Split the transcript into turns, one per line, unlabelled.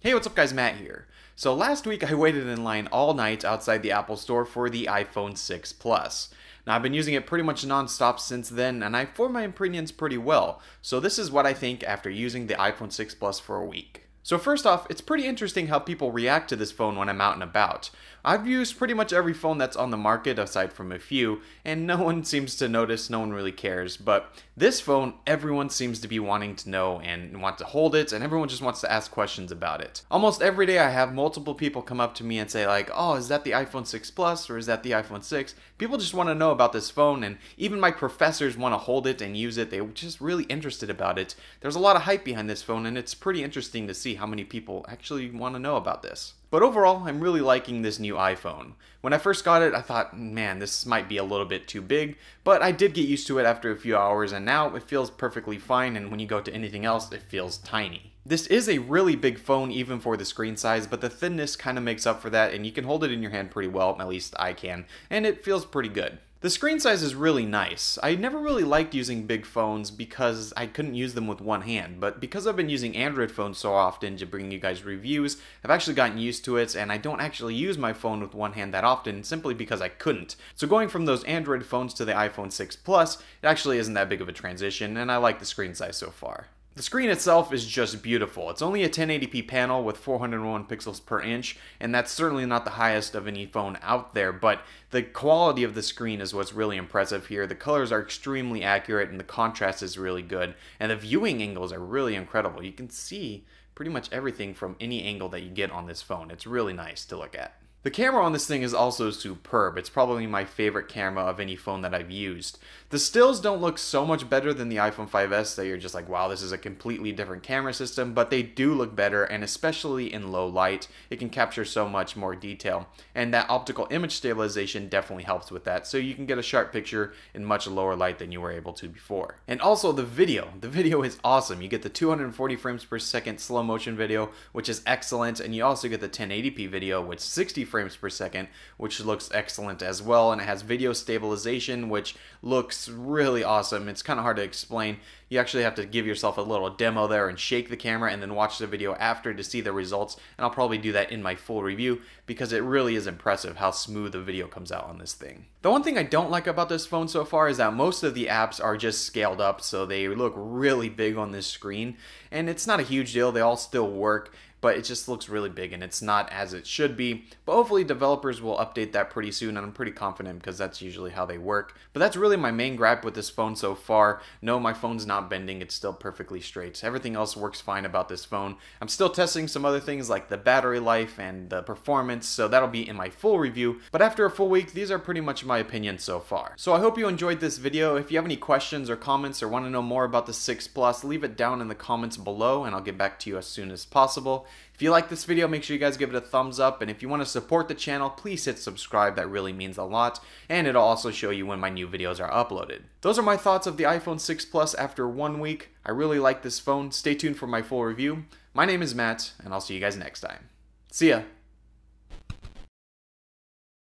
Hey, what's up guys, Matt here. So last week I waited in line all night outside the Apple Store for the iPhone 6 Plus. Now I've been using it pretty much non-stop since then and I formed my opinions pretty well. So this is what I think after using the iPhone 6 Plus for a week. So first off, it's pretty interesting how people react to this phone when I'm out and about. I've used pretty much every phone that's on the market aside from a few, and no one seems to notice, no one really cares. But this phone, everyone seems to be wanting to know and want to hold it, and everyone just wants to ask questions about it. Almost every day I have multiple people come up to me and say like, oh, is that the iPhone 6 Plus or is that the iPhone 6? People just want to know about this phone, and even my professors want to hold it and use it. They're just really interested about it. There's a lot of hype behind this phone, and it's pretty interesting to see how many people actually want to know about this. But overall, I'm really liking this new iPhone. When I first got it, I thought, man, this might be a little bit too big, but I did get used to it after a few hours, and now it feels perfectly fine, and when you go to anything else, it feels tiny. This is a really big phone even for the screen size, but the thinness kind of makes up for that, and you can hold it in your hand pretty well, at least I can, and it feels pretty good. The screen size is really nice. I never really liked using big phones because I couldn't use them with one hand, but because I've been using Android phones so often to bring you guys reviews, I've actually gotten used to it, and I don't actually use my phone with one hand that often simply because I couldn't. So going from those Android phones to the iPhone 6 Plus, it actually isn't that big of a transition, and I like the screen size so far. The screen itself is just beautiful. It's only a 1080p panel with 401 pixels per inch, and that's certainly not the highest of any phone out there, but the quality of the screen is what's really impressive here. The colors are extremely accurate and the contrast is really good, and the viewing angles are really incredible. You can see pretty much everything from any angle that you get on this phone. It's really nice to look at. The camera on this thing is also superb. It's probably my favorite camera of any phone that I've used. The stills don't look so much better than the iPhone 5S that you're just like, wow, this is a completely different camera system, but they do look better, and especially in low light, it can capture so much more detail. And that optical image stabilization definitely helps with that, so you can get a sharp picture in much lower light than you were able to before. And also the video. The video is awesome. You get the 240 frames per second slow motion video, which is excellent, and you also get the 1080p video with 60 frames per second, which looks excellent as well, and it has video stabilization, which looks really awesome. It's kind of hard to explain. You actually have to give yourself a little demo there and shake the camera and then watch the video after to see the results, and I'll probably do that in my full review because it really is impressive how smooth the video comes out on this thing. The one thing I don't like about this phone so far is that most of the apps are just scaled up, so they look really big on this screen, and it's not a huge deal. They all still work, but it just looks really big and it's not as it should be. But hopefully developers will update that pretty soon, and I'm pretty confident because that's usually how they work. But that's really my main gripe with this phone so far. No, my phone's not bending, it's still perfectly straight. Everything else works fine about this phone. I'm still testing some other things like the battery life and the performance, so that'll be in my full review. But after a full week, these are pretty much my opinions so far. So I hope you enjoyed this video. If you have any questions or comments or want to know more about the 6 Plus, leave it down in the comments below and I'll get back to you as soon as possible. If you like this video, make sure you guys give it a thumbs up, and if you want to support the channel, please hit subscribe. That really means a lot, and it'll also show you when my new videos are uploaded. Those are my thoughts of the iPhone 6 Plus after 1 week. I really like this phone. Stay tuned for my full review. My name is Matt, and I'll see you guys next time. See ya!